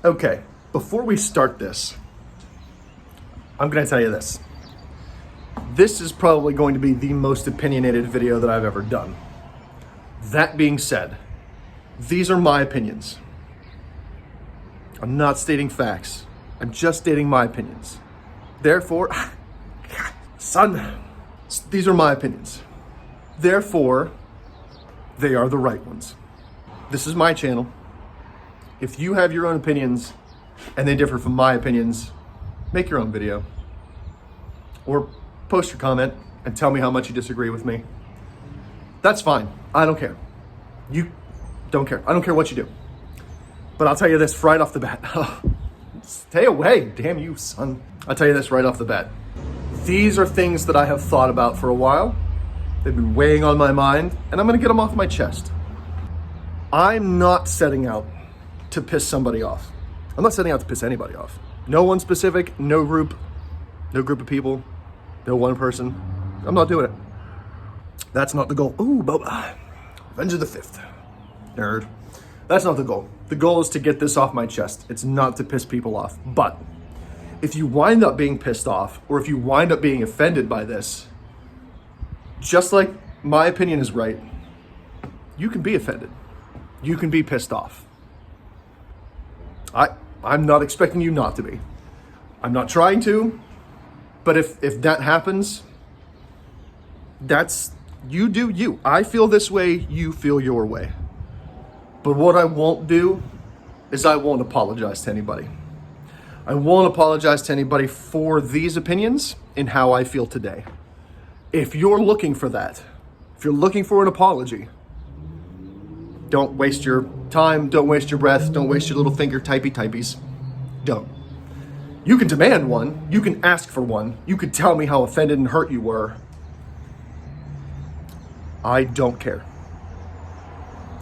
Okay, before we start this, I'm gonna tell you this. This is probably going to be the most opinionated video that I've ever done. That being said, these are my opinions. I'm not stating facts. I'm just stating my opinions. Therefore, son, these are my opinions. Therefore, they are the right ones. This is my channel. If you have your own opinions and they differ from my opinions, make your own video. Or post your comment and tell me how much you disagree with me. That's fine. I don't care. You don't care. I don't care what you do. But I'll tell you this right off the bat. Stay away, damn you, son. I'll tell you this right off the bat. These are things that I have thought about for a while. They've been weighing on my mind, and I'm gonna get them off my chest. I'm not setting out to piss somebody off. I'm not setting out to piss anybody off. No one specific, no group of people, no one person. I'm not doing it. That's not the goal. Ooh, Boba. Revenge of the Fifth. Nerd. That's not the goal. The goal is to get this off my chest. It's not to piss people off. But if you wind up being pissed off, or if you wind up being offended by this, just like my opinion is right, you can be offended. You can be pissed off. I'm not expecting you not to be. I'm not trying to, but if that happens, that's, you do you. I feel this way, you feel your way. But what I won't do is I won't apologize to anybody. I won't apologize to anybody for these opinions and how I feel today. If you're looking for that, if you're looking for an apology, don't waste your time, don't waste your breath, don't waste your little finger typies. Don't. You can demand one, you can ask for one, you could tell me how offended and hurt you were. I don't care.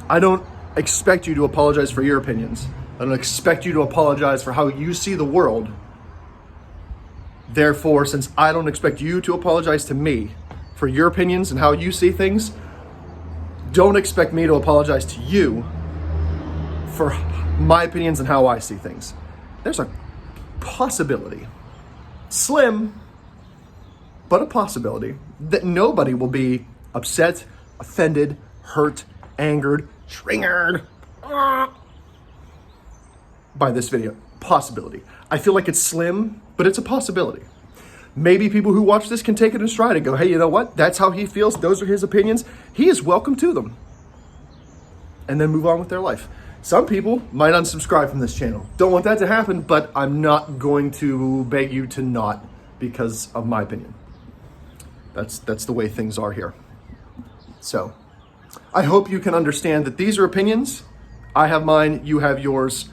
I don't expect you to apologize for your opinions. I don't expect you to apologize for how you see the world. Therefore, since I don't expect you to apologize to me for your opinions and how you see things, don't expect me to apologize to you for my opinions and how I see things. There's a possibility, slim, but a possibility, that nobody will be upset, offended, hurt, angered, triggered by this video. Possibility. I feel like it's slim, but it's a possibility. Maybe people who watch this can take it in stride and go, hey, you know what? That's how he feels. Those are his opinions. He is welcome to them. And then move on with their life. Some people might unsubscribe from this channel. Don't want that to happen, but I'm not going to beg you to not because of my opinion. That's the way things are here. So I hope you can understand that these are opinions. I have mine, you have yours.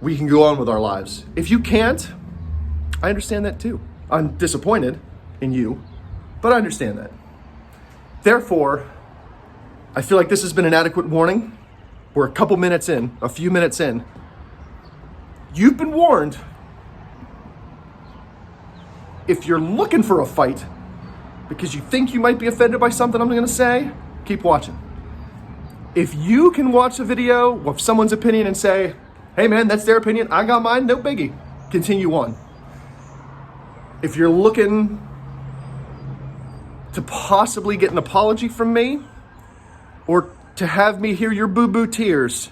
We can go on with our lives. If you can't, I understand that too. I'm disappointed in you, but I understand that. Therefore, I feel like this has been an adequate warning. We're a few minutes in. You've been warned. If you're looking for a fight because you think you might be offended by something I'm gonna say, keep watching. If you can watch a video of someone's opinion and say, hey man, that's their opinion, I got mine, no biggie, continue on. If you're looking to possibly get an apology from me, or to have me hear your boo-boo tears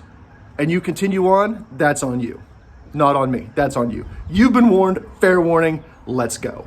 and you continue on, that's on you. Not on me, that's on you. You've been warned, fair warning, let's go.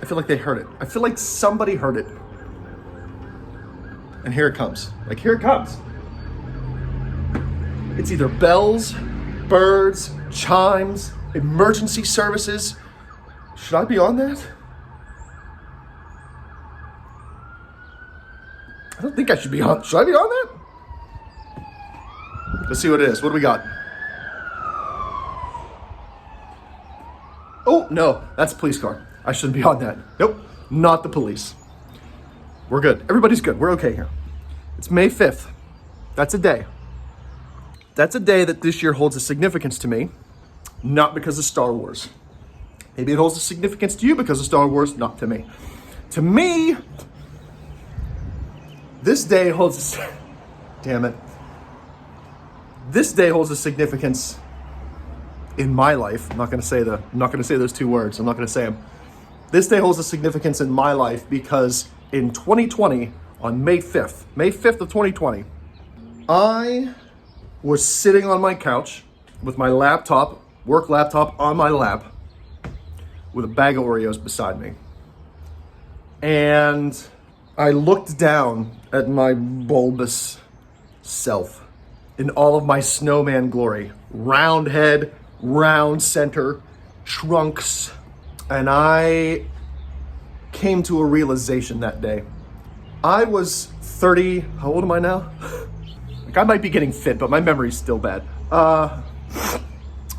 I feel like they heard it. I feel like somebody heard it. And here it comes. Like, here it comes. It's either bells, birds, chimes, emergency services. Should I be on that? I don't think I should be on. Should I be on that? Let's see what it is. What do we got? Oh, no, that's a police car. I shouldn't be on that. Nope, not the police. We're good. Everybody's good. We're okay here. It's May 5th. That's a day. That's a day that this year holds a significance to me, not because of Star Wars. Maybe it holds a significance to you because of Star Wars, not to me. To me, this day holds a, damn it. This day holds a significance in my life. I'm not going to say those two words. I'm not going to say them. This day holds a significance in my life because in 2020, on May 5th of 2020, I was sitting on my couch with my laptop, work laptop on my lap, with a bag of Oreos beside me. And I looked down at my bulbous self in all of my snowman glory. Round head, round center, trunks. And I came to a realization that day. I was 30, how old am I now? Like, I might be getting fit, but my memory's still bad. Am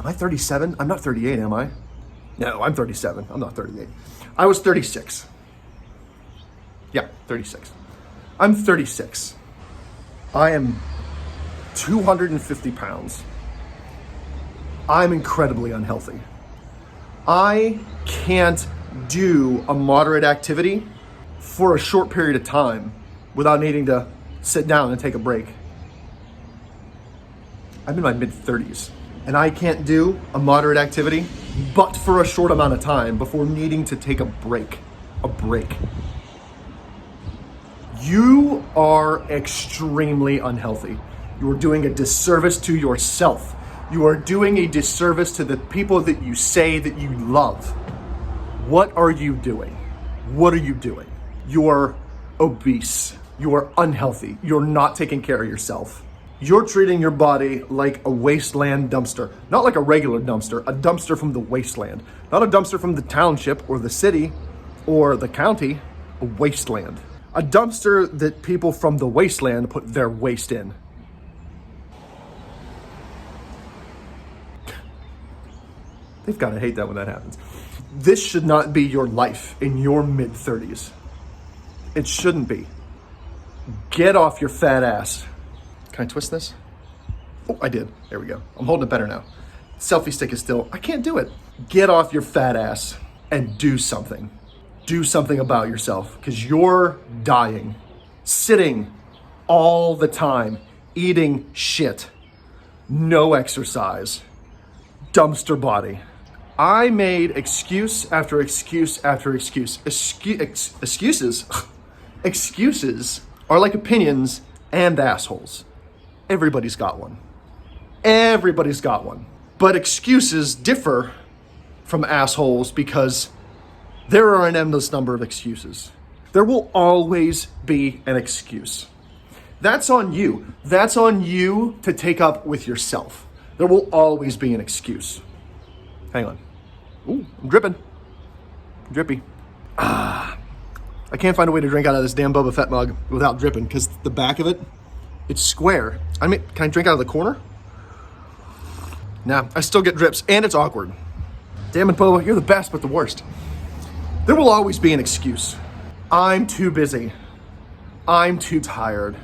I 37? I'm not 38, am I? No, I'm 37. I'm not 38. I was 36. Yeah, 36. I'm 36. I am 250 pounds. I'm incredibly unhealthy. I can't do a moderate activity for a short period of time without needing to sit down and take a break. I'm in my mid-30s and I can't do a moderate activity but for a short amount of time before needing to take a break. You are extremely unhealthy. You are doing a disservice to yourself. You are doing a disservice to the people that you say that you love. What are you doing? What are you doing? You're obese. You are unhealthy. You're not taking care of yourself. You're treating your body like a wasteland dumpster. Not like a regular dumpster, a dumpster from the wasteland. Not a dumpster from the township or the city or the county, a wasteland. A dumpster that people from the wasteland put their waste in. They've got to hate that when that happens. This should not be your life in your mid-30s. It shouldn't be. Get off your fat ass. Can I twist this? Oh, I did. There we go. I'm holding it better now. Selfie stick is still, I can't do it. Get off your fat ass and do something. Do something about yourself because you're dying. Sitting all the time, eating shit, no exercise, dumpster body. I made excuse after excuse after excuse. Excuses are like opinions and assholes. Everybody's got one. Everybody's got one. But excuses differ from assholes because there are an endless number of excuses. There will always be an excuse. That's on you. That's on you to take up with yourself. There will always be an excuse. Hang on. Ooh, I'm dripping. Drippy. I can't find a way to drink out of this damn Boba Fett mug without dripping because the back of it, it's square. I mean, can I drink out of the corner? Nah, I still get drips and it's awkward. Damn it, Boba, you're the best but the worst. There will always be an excuse. I'm too busy. I'm too tired.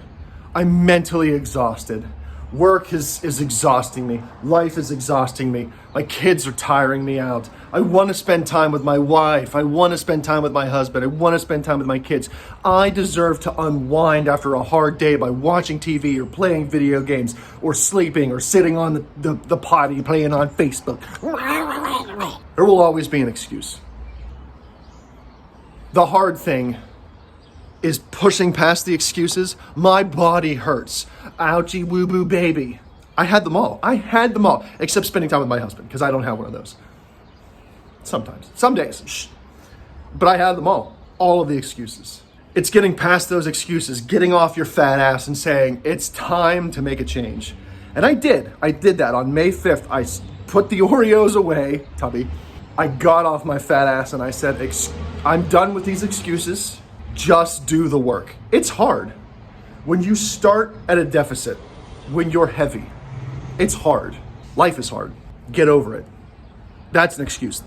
I'm mentally exhausted. Work is exhausting me. Life is exhausting me. My kids are tiring me out. I want to spend time with my wife. I want to spend time with my husband. I want to spend time with my kids. I deserve to unwind after a hard day by watching TV or playing video games or sleeping or sitting on the potty playing on Facebook. There will always be an excuse. The hard thing is pushing past the excuses. My body hurts. Ouchie woo boo baby. I had them all. Except spending time with my husband because I don't have one of those. Sometimes, some days. Shh. But I had them all of the excuses. It's getting past those excuses, getting off your fat ass and saying, it's time to make a change. And I did that on May 5th. I put the Oreos away, Tubby. I got off my fat ass and I said, I'm done with these excuses. Just do the work. It's hard. When you start at a deficit, when you're heavy, it's hard. Life is hard. Get over it. That's an excuse.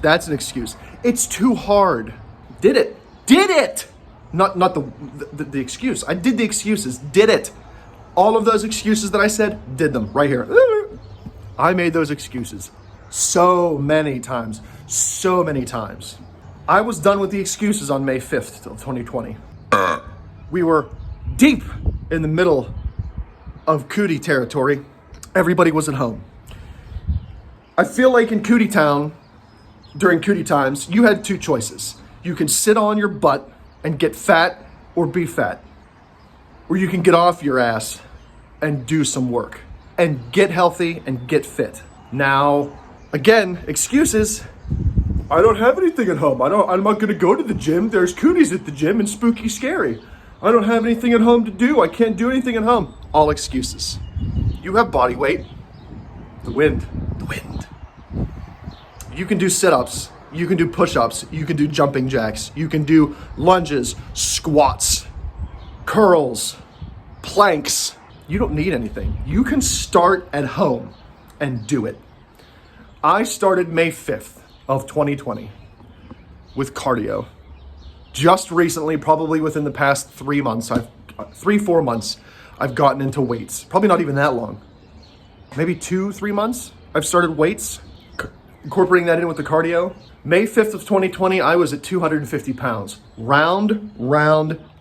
It's too hard. Did it. Not the excuse. I did the excuses. Did it. All of those excuses that I said, did them right here. I made those excuses so many times. I was done with the excuses on May 5th of 2020. We were deep in the middle of cootie territory. Everybody was at home. I feel like in Cootie Town, during cootie times, you had two choices. You can sit on your butt and get fat or be fat. Or you can get off your ass and do some work and get healthy and get fit. Now, again, excuses. I don't have anything at home. I'm not gonna go to the gym. There's cooties at the gym and spooky scary. I don't have anything at home to do. I can't do anything at home. All excuses. You have body weight. The wind. You can do sit-ups. You can do push-ups. You can do jumping jacks. You can do lunges, squats, curls, planks. You don't need anything. You can start at home and do it. I started May 5th of 2020 with cardio. Just recently, probably within the past 4 months, I've gotten into weights. Probably not even that long. Maybe 2-3 months, I've started weights, incorporating that in with the cardio. May 5th of 2020, I was at 250 pounds. Round,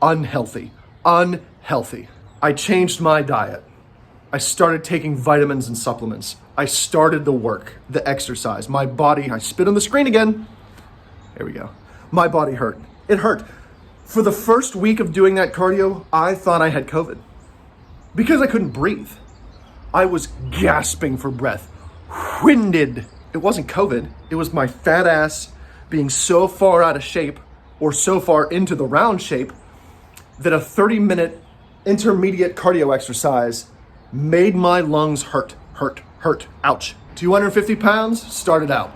unhealthy. I changed my diet. I started taking vitamins and supplements. I started the work, the exercise. My body, I spit on the screen again. There we go. My body hurt. It hurt. For the first week of doing that cardio, I thought I had COVID because I couldn't breathe. I was gasping for breath, winded. It wasn't COVID. It was my fat ass being so far out of shape or so far into the round shape that a 30-minute intermediate cardio exercise made my lungs hurt. Ouch. 250 pounds, started out.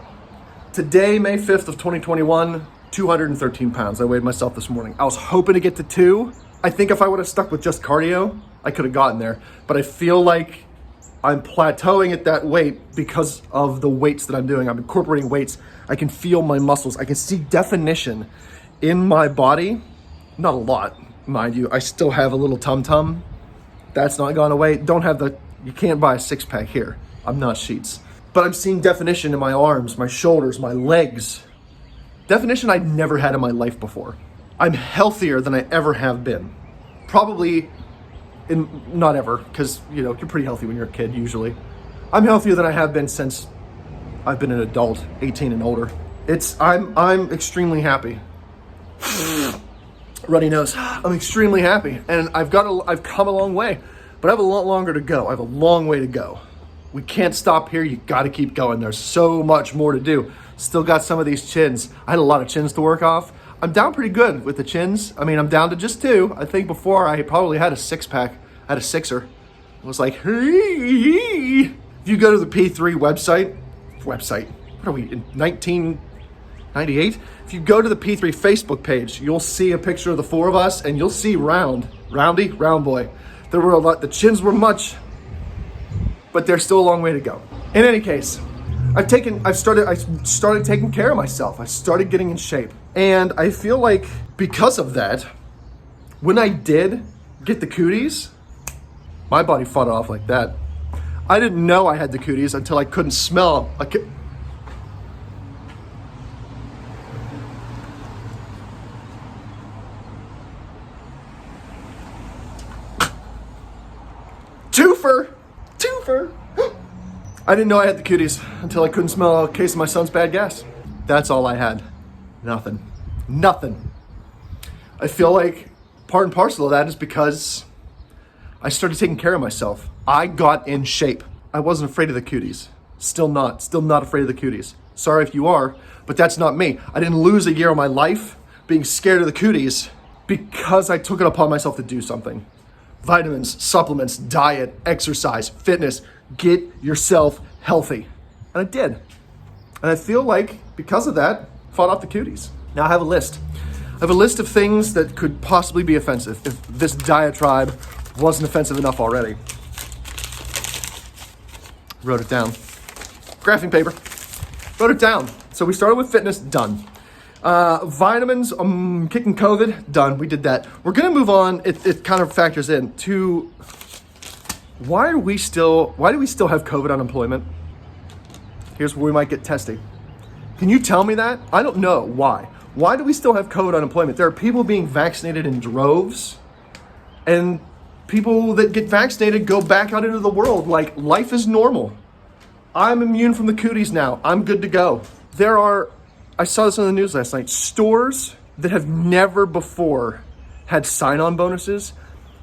Today, May 5th of 2021, 213 pounds. I weighed myself this morning. I was hoping to get to 2. I think if I would have stuck with just cardio, I could have gotten there. But I feel like I'm plateauing at that weight because of the weights that I'm doing. I'm incorporating weights. I can feel my muscles. I can see definition in my body. Not a lot, mind you. I still have a little tum-tum. That's not gone away. You can't buy a six-pack here. I'm not Sheets. But I'm seeing definition in my arms, my shoulders, my legs. Definition I'd never had in my life before. I'm healthier than I ever have been. Probably, not ever, because you're pretty healthy when you're a kid usually. I'm healthier than I have been since I've been an adult, 18 and older. I'm extremely happy. Runny nose. I'm extremely happy, and I've come a long way, but I have a lot longer to go. I have a long way to go. We can't stop here. You got to keep going. There's so much more to do. Still got some of these chins. I had a lot of chins to work off. I'm down pretty good with the chins. I mean, I'm down to just 2. I think before I probably had a 6-pack. I had a 6er. It was like, if you go to the P3 website, what are we, in 1998? If you go to the P3 Facebook page, you'll see a picture of the 4 of us, and you'll see Round Boy. There were a lot, the chins were much, but there's still a long way to go. In any case, I started taking care of myself. I started getting in shape. And I feel like because of that, when I did get the cooties, my body fought it off like that. I didn't know I had the cooties until I couldn't smell Twofer. I didn't know I had the cooties until I couldn't smell a case of my son's bad gas. That's all I had. Nothing. I feel like part and parcel of that is because I started taking care of myself. I got in shape. I wasn't afraid of the cooties. Still not afraid of the cooties. Sorry if you are, but that's not me. I didn't lose a year of my life being scared of the cooties because I took it upon myself to do something. vitamins, supplements, diet, exercise, fitness. Get yourself healthy. And I did. And I feel like because of that, fought off the cooties. Now I have a list. I have a list of things that could possibly be offensive if this diatribe wasn't offensive enough already. Wrote it down. Graphing paper. Wrote it down. So we started with fitness, done. Vitamins, kicking COVID, done. We did that. We're gonna move on. It kind of factors in to why do we still have COVID unemployment? Here's where we might get testy. Can you tell me that? I don't know why. Why do we still have COVID unemployment? There are people being vaccinated in droves, and people that get vaccinated go back out into the world like life is normal. I'm immune from the cooties now. I'm good to go. I saw this on the news last night, stores that have never before had sign-on bonuses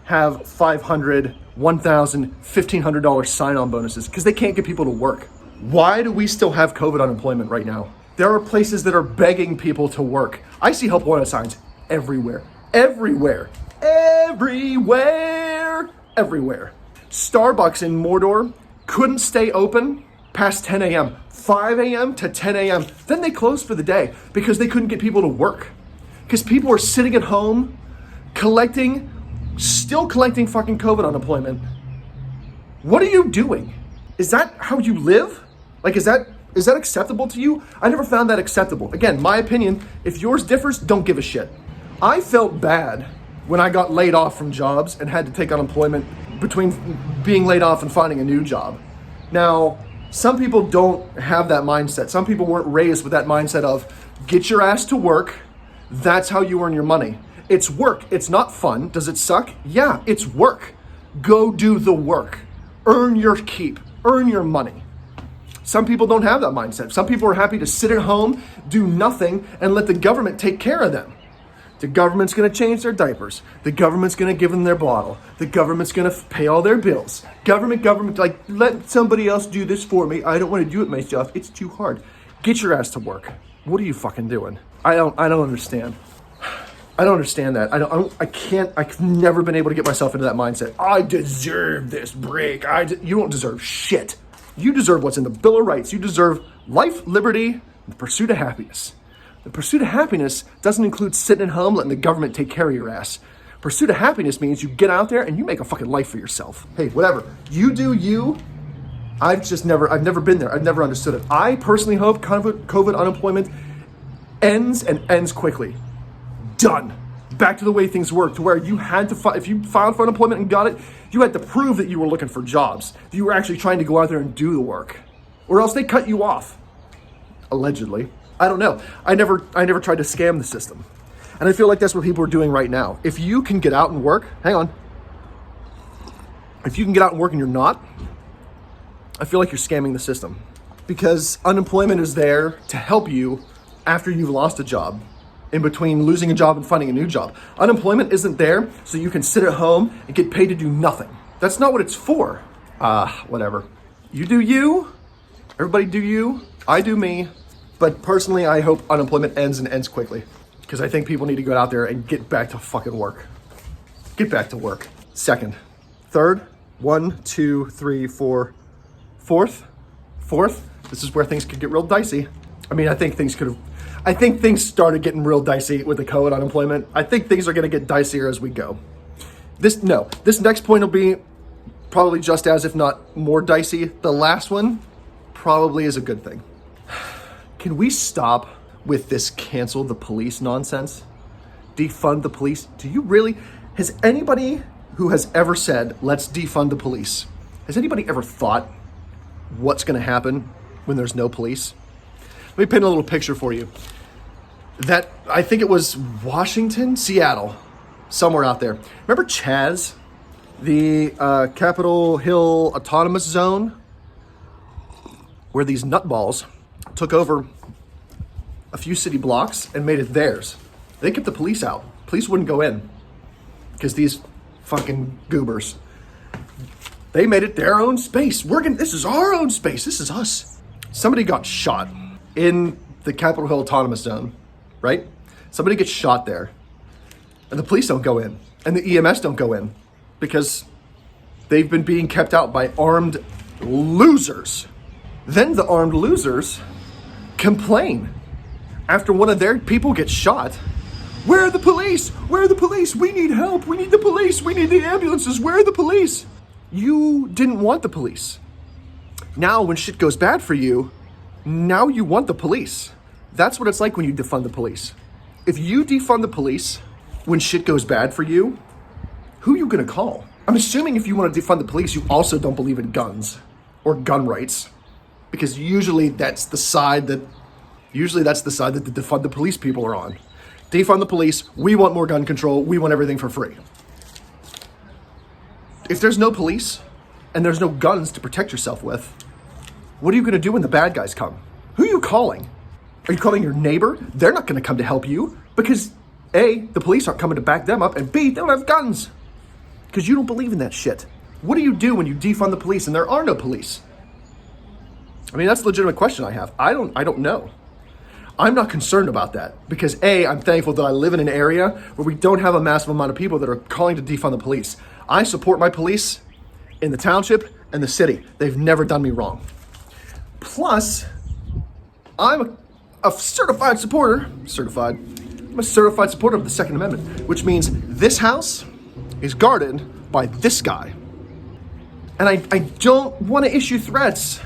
have $500, $1,000, $1,500 sign-on bonuses because they can't get people to work. Why do we still have COVID unemployment right now? There are places that are begging people to work. I see help wanted signs everywhere. Everywhere. Everywhere. Everywhere. Starbucks in Mordor couldn't stay open past 10 a.m. 5 a.m. to 10 a.m. Then they closed for the day because they couldn't get people to work. Because people are sitting at home still collecting fucking COVID unemployment. What are you doing? Is that how you live? Like, is that acceptable to you? I never found that acceptable. Again, my opinion, if yours differs, don't give a shit. I felt bad when I got laid off from jobs and had to take unemployment between being laid off and finding a new job. Now, some people don't have that mindset. Some people weren't raised with that mindset of get your ass to work. That's how you earn your money. It's work. It's not fun. Does it suck? Yeah, it's work. Go do the work. Earn your keep. Earn your money. Some people don't have that mindset. Some people are happy to sit at home, do nothing, and let the government take care of them. The government's gonna change their diapers. The government's gonna give them their bottle. The government's gonna pay all their bills. Government, like, let somebody else do this for me. I don't wanna do it myself. It's too hard. Get your ass to work. What are you fucking doing? I don't understand. I don't understand that. I've never been able to get myself into that mindset. I deserve this break. You don't deserve shit. You deserve what's in the Bill of Rights. You deserve life, liberty, and the pursuit of happiness. The pursuit of happiness doesn't include sitting at home letting the government take care of your ass. Pursuit of happiness means you get out there and you make a fucking life for yourself. Hey, whatever. You do you. I've never been there. I've never understood it. I personally hope COVID unemployment ends quickly. Done. Back to the way things work, to where you had to, if you filed for unemployment and got it, you had to prove that you were looking for jobs, that you were actually trying to go out there and do the work, or else they cut you off. Allegedly. I don't know. I never tried to scam the system. And I feel like that's what people are doing right now. If you can get out and work, if you can get out and work and you're not, I feel like you're scamming the system. Because unemployment is there to help you after you've lost a job, in between losing a job and finding a new job. Unemployment isn't there so you can sit at home and get paid to do nothing. That's not what it's for. Whatever. You do you. Everybody do you. I do me. But personally, I hope unemployment ends and ends quickly. Because I think people need to go out there and get back to fucking work. Get back to work. Second. Third. 1, 2, 3, 4. Fourth. This is where things could get real dicey. I mean, I think things started getting real dicey with the COVID unemployment. I think things are going to get dicier as we go. This next point will be probably just as, if not more dicey. The last one probably is a good thing. Can we stop with this cancel the police nonsense? Defund the police? Do you really? Has anybody who has ever said, let's defund the police, has anybody ever thought what's going to happen when there's no police? Let me paint a little picture for you. That, I think it was Washington, Seattle, somewhere out there. Remember Chaz, the Capitol Hill Autonomous Zone, where these nutballs took over a few city blocks and made it theirs. They kept the police out. Police wouldn't go in because these fucking goobers, they made it their own space. This is our own space. This is us. Somebody got shot in the Capitol Hill Autonomous Zone, right? Somebody gets shot there, and the police don't go in, and the EMS don't go in, because they've been being kept out by armed losers. Then the armed losers complain after one of their people gets shot. Where are the police? Where are the police? We need help. We need the police. We need the ambulances. Where are the police? You didn't want the police. Now when shit goes bad for you, now you want the police. That's what it's like when you defund the police. If you defund the police when shit goes bad for you, who are you gonna call? I'm assuming if you want to defund the police, you also don't believe in guns or gun rights, because usually that's the side that the defund the police people are on. Defund the police, we want more gun control, we want everything for free. If there's no police and there's no guns to protect yourself with, what are you gonna do when the bad guys come? Who are you calling? Are you calling your neighbor? They're not gonna come to help you because A, the police aren't coming to back them up, and B, they don't have guns. Because you don't believe in that shit. What do you do when you defund the police and there are no police? I mean, that's a legitimate question I have. I don't know. I'm not concerned about that because A, I'm thankful that I live in an area where we don't have a massive amount of people that are calling to defund the police. I support my police in the township and the city. They've never done me wrong. Plus, I'm a certified supporter, I'm a certified supporter of the Second Amendment, which means this house is guarded by this guy. And I don't want to issue threats,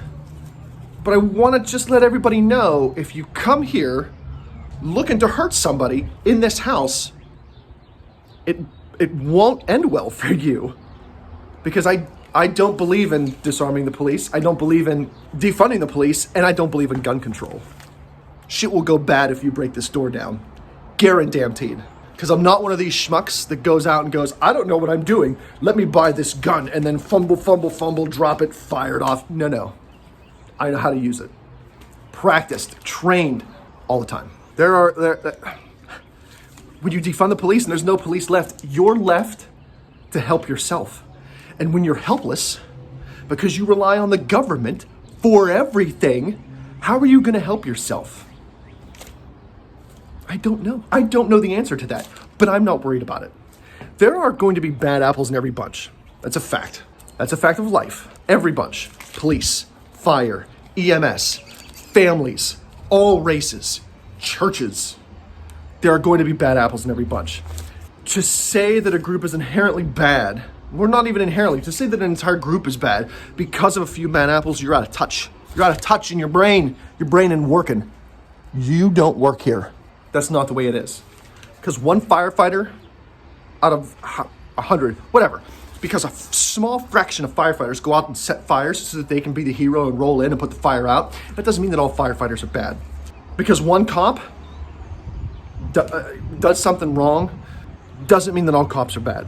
but I want to just let everybody know, if you come here looking to hurt somebody in this house, it won't end well for you. Because I don't believe in disarming the police, I don't believe in defunding the police, and I don't believe in gun control. Shit will go bad if you break this door down. Guaranteed. Because I'm not one of these schmucks that goes out and goes, I don't know what I'm doing, let me buy this gun, and then fumble, drop it, fire it off. No. I know how to use it. Practiced, trained, all the time. When you defund the police and there's no police left, you're left to help yourself. And when you're helpless, because you rely on the government for everything, how are you gonna help yourself? I don't know. I don't know the answer to that, but I'm not worried about it. There are going to be bad apples in every bunch. That's a fact. That's a fact of life. Every bunch. Police, fire, EMS, families, all races, churches. There are going to be bad apples in every bunch. To say that a group is inherently bad, we're not even inherently, to say that an entire group is bad because of a few bad apples, you're out of touch. You're out of touch in your brain. Your brain isn't working. You don't work here. That's not the way it is. Because one firefighter out of 100, whatever, because a small fraction of firefighters go out and set fires so that they can be the hero and roll in and put the fire out, that doesn't mean that all firefighters are bad. Because one cop does something wrong, doesn't mean that all cops are bad.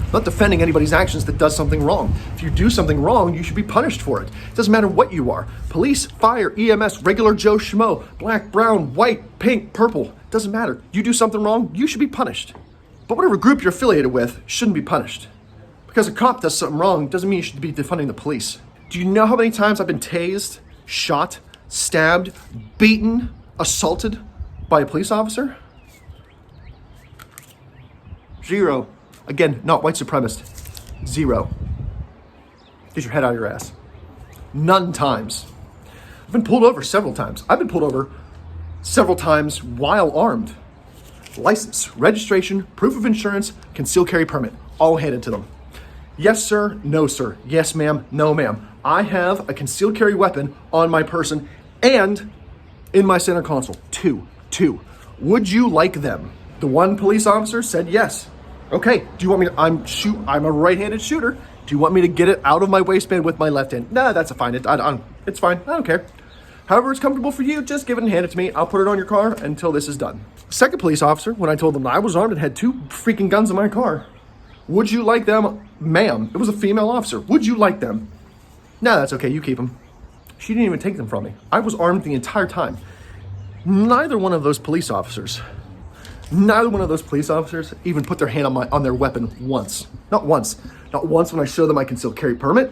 I'm not defending anybody's actions that does something wrong. If you do something wrong, you should be punished for it. It doesn't matter what you are. Police, fire, EMS, regular Joe Schmo, black, brown, white, pink, purple. It doesn't matter. You do something wrong, you should be punished. But whatever group you're affiliated with shouldn't be punished. Because a cop does something wrong doesn't mean you should be defunding the police. Do you know how many times I've been tased, shot, stabbed, beaten, assaulted by a police officer? 0. Again, not white supremacist. 0. Get your head out of your ass. None times. I've been pulled over several times. I've been pulled over several times while armed. License, registration, proof of insurance, concealed carry permit, all handed to them. Yes, sir. No, sir. Yes, ma'am. No, ma'am. I have a concealed carry weapon on my person and in my center console. Two. Would you like them? The one police officer said yes. Okay, do you want me to, I'm a right-handed shooter. Do you want me to get it out of my waistband with my left hand? Nah, that's fine. It's fine. I don't care. However it's comfortable for you, just give it and hand it to me. I'll put it on your car until this is done. Second police officer, when I told them I was armed and had 2 freaking guns in my car. Would you like them? Ma'am, it was a female officer. Would you like them? Nah, that's okay. You keep them. She didn't even take them from me. I was armed the entire time. Neither one of those police officers even put their hand on their weapon once. Not once when I showed them my concealed carry permit.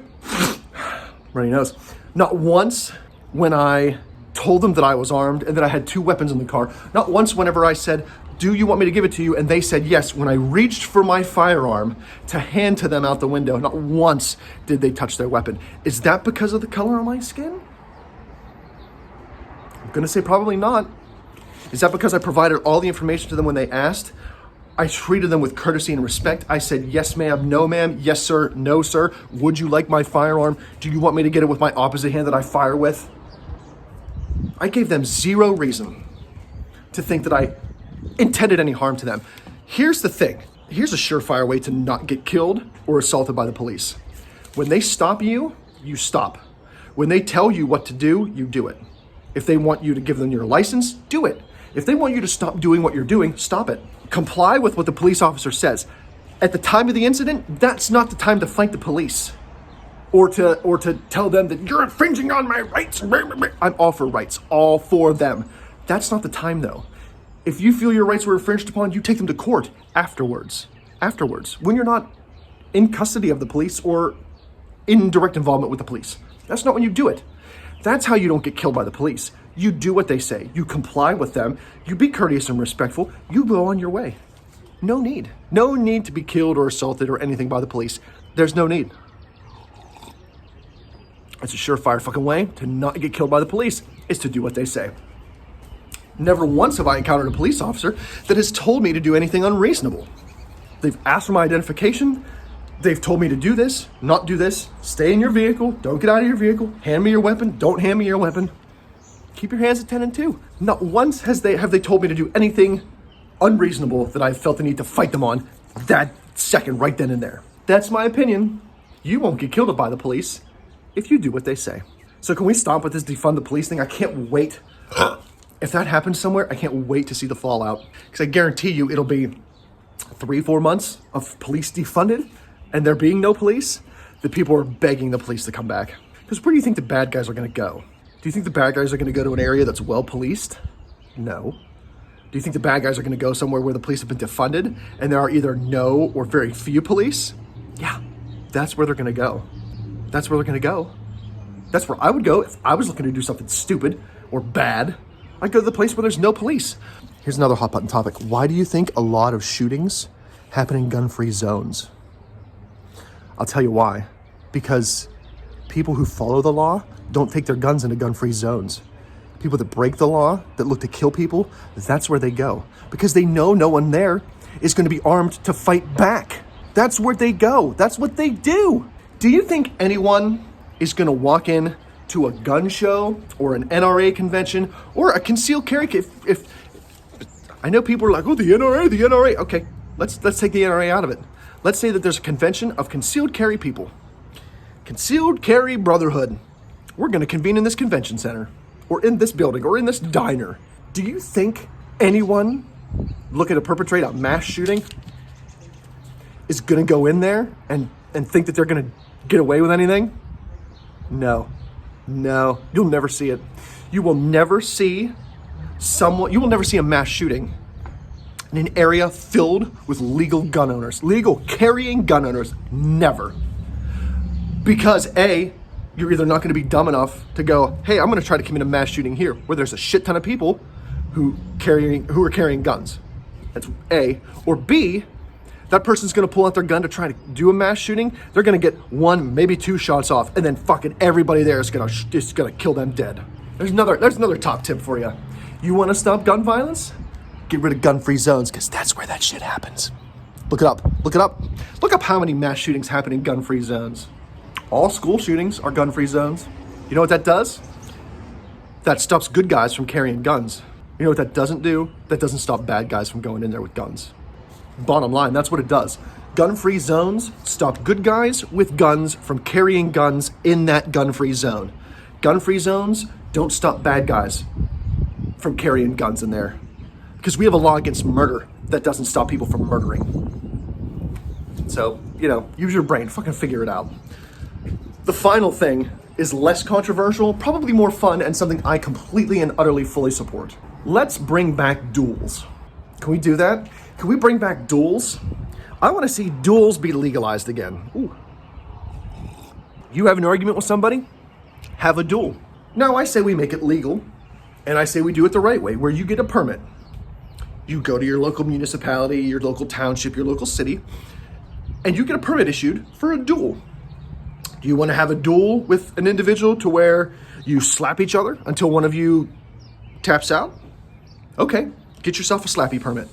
Runny nose. Not once when I told them that I was armed and that I had 2 weapons in the car. Not once whenever I said, do you want me to give it to you? And they said yes. When I reached for my firearm to hand to them out the window, not once did they touch their weapon. Is that because of the color of my skin? I'm gonna say probably not. Is that because I provided all the information to them when they asked? I treated them with courtesy and respect. I said, yes, ma'am, no, ma'am, yes, sir, no, sir. Would you like my firearm? Do you want me to get it with my opposite hand that I fire with? I gave them 0 reason to think that I intended any harm to them. Here's the thing. Here's a surefire way to not get killed or assaulted by the police. When they stop you, you stop. When they tell you what to do, you do it. If they want you to give them your license, do it. If they want you to stop doing what you're doing, stop it. Comply with what the police officer says. At the time of the incident, that's not the time to fight the police or to tell them that you're infringing on my rights. I'm all for rights, all for them. That's not the time though. If you feel your rights were infringed upon, you take them to court afterwards, when you're not in custody of the police or in direct involvement with the police. That's not when you do it. That's how you don't get killed by the police. You do what they say. You comply with them. You be courteous and respectful. You go on your way. No need. No need to be killed or assaulted or anything by the police. There's no need. It's a surefire fucking way to not get killed by the police is to do what they say. Never once have I encountered a police officer that has told me to do anything unreasonable. They've asked for my identification. They've told me to do this, not do this. Stay in your vehicle. Don't get out of your vehicle. Hand me your weapon. Don't hand me your weapon. Keep your hands at 10 and 2. Not once have they told me to do anything unreasonable that I felt the need to fight them on that second, right then and there. That's my opinion. You won't get killed by the police if you do what they say. So can we stop with this defund the police thing? I can't wait. If that happens somewhere, I can't wait to see the fallout. Because I guarantee you it'll be 3-4 months of police defunded and there being no police. The people are begging the police to come back. Because where do you think the bad guys are going to go? Do you think the bad guys are going to go to an area that's well policed? No. Do you think the bad guys are going to go somewhere where the police have been defunded and there are either no or very few police? Yeah, that's where they're going to go. That's where they're going to go. That's where I would go if I was looking to do something stupid or bad. I'd go to the place where there's no police. Here's another hot button topic. Why do you think a lot of shootings happen in gun-free zones? I'll tell you why. Because people who follow the law don't take their guns into gun-free zones. People that break the law, that look to kill people, that's where they go. Because they know no one there is going to be armed to fight back. That's where they go. That's what they do. Do you think anyone is going to walk in to a gun show or an NRA convention or a concealed carry? If I know people are like, oh, the NRA. Okay, let's take the NRA out of it. Let's say that there's a convention of concealed carry people. Concealed carry brotherhood. We're going to convene in this convention center or in this building or in this diner. Do you think anyone looking to perpetrate a mass shooting is going to go in there and think that they're going to get away with anything? No, you'll never see it. You will never see a mass shooting in an area filled with legal gun owners, legal carrying gun owners. Never. Because A, you're either not going to be dumb enough to go, hey, I'm going to try to commit a mass shooting here where there's a shit ton of people who are carrying guns. That's A. Or B, that person's going to pull out their gun to try to do a mass shooting. They're going to get 1, maybe 2 shots off, and then fucking everybody there is going to kill them dead. There's another top tip for you. You want to stop gun violence? Get rid of gun-free zones, because that's where that shit happens. Look it up. Look up how many mass shootings happen in gun-free zones. All school shootings are gun-free zones. You know what that does? That stops good guys from carrying guns. You know what that doesn't do? That doesn't stop bad guys from going in there with guns. Bottom line, that's what it does. Gun-free zones stop good guys with guns from carrying guns in that gun-free zone. Gun-free zones don't stop bad guys from carrying guns in there. Because we have a law against murder that doesn't stop people from murdering. So, use your brain, fucking figure it out. The final thing is less controversial, probably more fun, and something I completely and utterly fully support. Let's bring back duels. Can we do that? Can we bring back duels? I want to see duels be legalized again. Ooh. You have an argument with somebody? Have a duel. Now, I say we make it legal. And I say we do it the right way, where you get a permit. You go to your local municipality, your local township, your local city, and you get a permit issued for a duel. Do you want to have a duel with an individual to where you slap each other until one of you taps out? Okay, get yourself a slappy permit.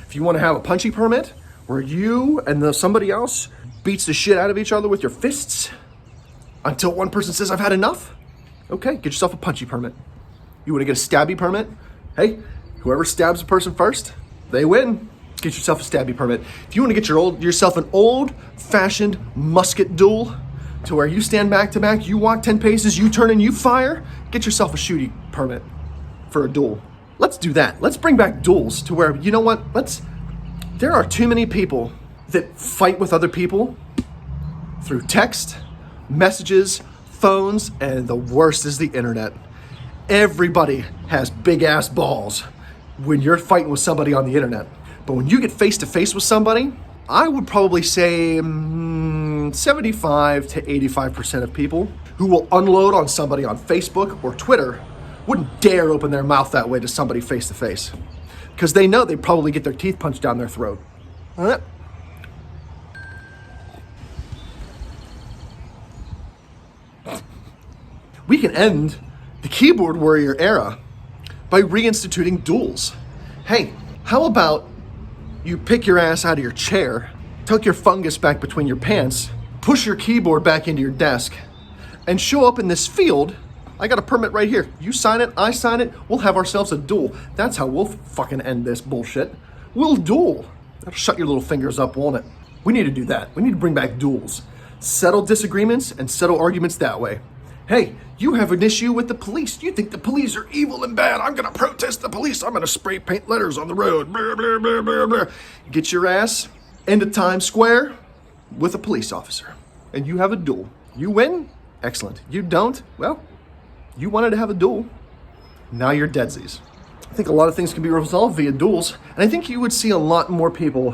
If you want to have a punchy permit where you and somebody else beats the shit out of each other with your fists until one person says, I've had enough, okay, get yourself a punchy permit. You want to get a stabby permit? Hey, whoever stabs a person first, they win. Get yourself a stabby permit. If you want to get yourself an old-fashioned musket duel to where you stand back to back, you walk 10 paces, you turn and you fire, get yourself a shooty permit for a duel. Let's do that. Let's bring back duels to where, you know what, there are too many people that fight with other people through text, messages, phones, and the worst is the internet. Everybody has big ass balls when you're fighting with somebody on the internet. But when you get face to face with somebody, I would probably say 75 to 85% of people who will unload on somebody on Facebook or Twitter wouldn't dare open their mouth that way to somebody face to face, because they know they'd probably get their teeth punched down their throat. We can end the keyboard warrior era by reinstituting duels. Hey, how about you pick your ass out of your chair, tuck your fungus back between your pants, push your keyboard back into your desk, and show up in this field. I got a permit right here. You sign it, I sign it, we'll have ourselves a duel. That's how we'll fucking end this bullshit. We'll duel. That'll shut your little fingers up, won't it? We need to do that. We need to bring back duels. Settle disagreements and settle arguments that way. Hey, you have an issue with the police. You think the police are evil and bad. I'm gonna protest the police. I'm gonna spray paint letters on the road. Blah, blah, blah, blah, blah. Get your ass into Times Square with a police officer, and you have a duel. You win? Excellent. You don't? Well, you wanted to have a duel. Now you're deadsies. I think a lot of things can be resolved via duels, and I think you would see a lot more people,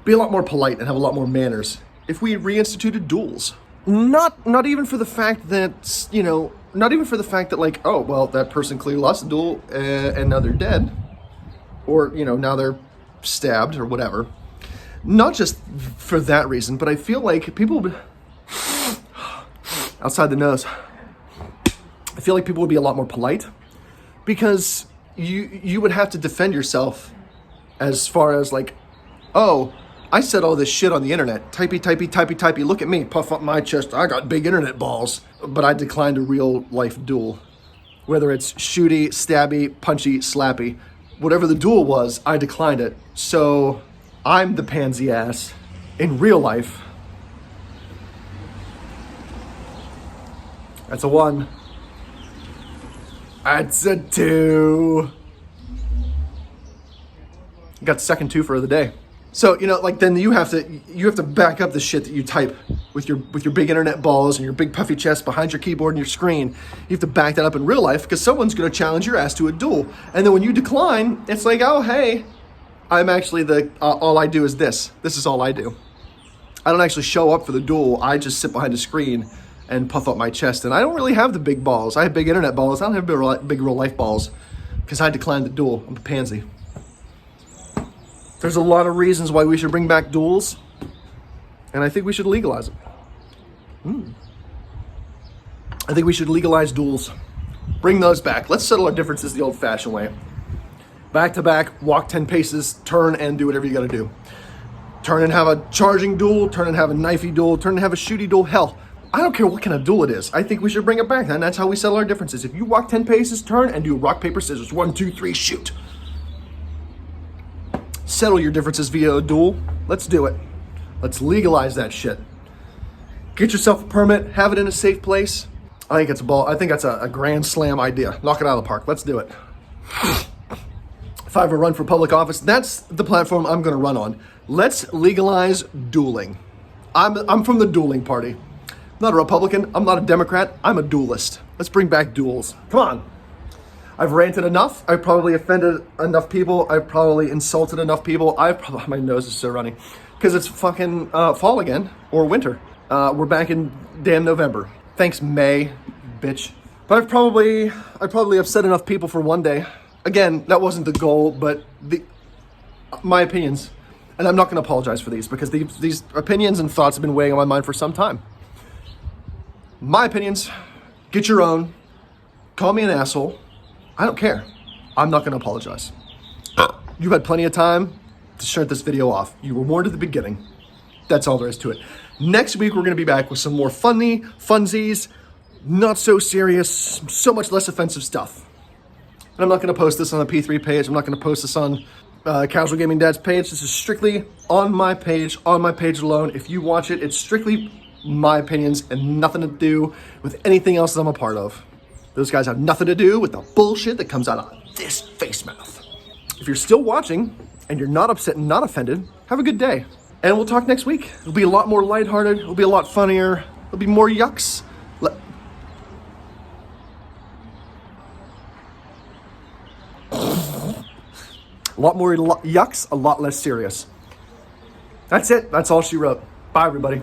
be a lot more polite and have a lot more manners if we reinstituted duels. Not even for the fact that, like, oh, well, that person clearly lost a duel and now they're dead. Or, now they're stabbed or whatever. Not just for that reason, but I feel like people, outside the nose, I feel like people would be a lot more polite, because you would have to defend yourself as far as like, oh, I said all this shit on the internet. Typey. Look at me, puff up my chest. I got big internet balls. But I declined a real life duel. Whether it's shooty, stabby, punchy, slappy. Whatever the duel was, I declined it. So I'm the pansy ass in real life. That's a 1. That's a 2. Got the second 2 for the day. So, then you have to back up the shit that you type with your big internet balls and your big puffy chest behind your keyboard and your screen. You have to back that up in real life, because someone's going to challenge your ass to a duel. And then when you decline, it's like, oh, hey, I'm actually all I do is this. This is all I do. I don't actually show up for the duel. I just sit behind a screen and puff up my chest. And I don't really have the big balls. I have big internet balls. I don't have big real life balls, because I declined the duel. I'm a pansy. There's a lot of reasons why we should bring back duels, and I think we should legalize them. I think we should legalize duels. Bring those back. Let's settle our differences the old-fashioned way. Back to back, walk 10 paces, turn and do whatever you gotta do. Turn and have a charging duel, turn and have a knifey duel, turn and have a shooty duel. Hell, I don't care what kind of duel it is. I think we should bring it back, and that's how we settle our differences. If you walk 10 paces, turn and do rock, paper, scissors. 1, 2, 3, shoot. Settle your differences via a duel. Let's do it. Let's legalize that shit. Get yourself a permit, have it in a safe place. I think it's a ball. I think that's a grand slam idea. Knock it out of the park. Let's do it. If I ever run for public office, that's the platform I'm going to run on. Let's legalize dueling. I'm from the dueling party. I'm not a Republican. I'm not a Democrat. I'm a duelist. Let's bring back duels. Come on. I've ranted enough. I've probably offended enough people. I've probably insulted enough people. My nose is so runny, because it's fucking fall again, or winter. We're back in damn November. Thanks, May, bitch. But I probably upset enough people for one day. Again, that wasn't the goal, but my opinions, and I'm not going to apologize for these because these opinions and thoughts have been weighing on my mind for some time. My opinions, get your own. Call me an asshole. I don't care. I'm not going to apologize. You've had plenty of time to shut this video off. You were warned at the beginning. That's all there is to it. Next week, we're going to be back with some more funsies, not so serious, so much less offensive stuff. And I'm not going to post this on the P3 page. I'm not going to post this on Casual Gaming Dad's page. This is strictly on my page alone. If you watch it, it's strictly my opinions and nothing to do with anything else that I'm a part of. Those guys have nothing to do with the bullshit that comes out of this face mouth. If you're still watching and you're not upset and not offended, have a good day. And we'll talk next week. It'll be a lot more lighthearted. It'll be a lot funnier. There'll be more yucks. A lot more yucks, a lot less serious. That's it. That's all she wrote. Bye, everybody.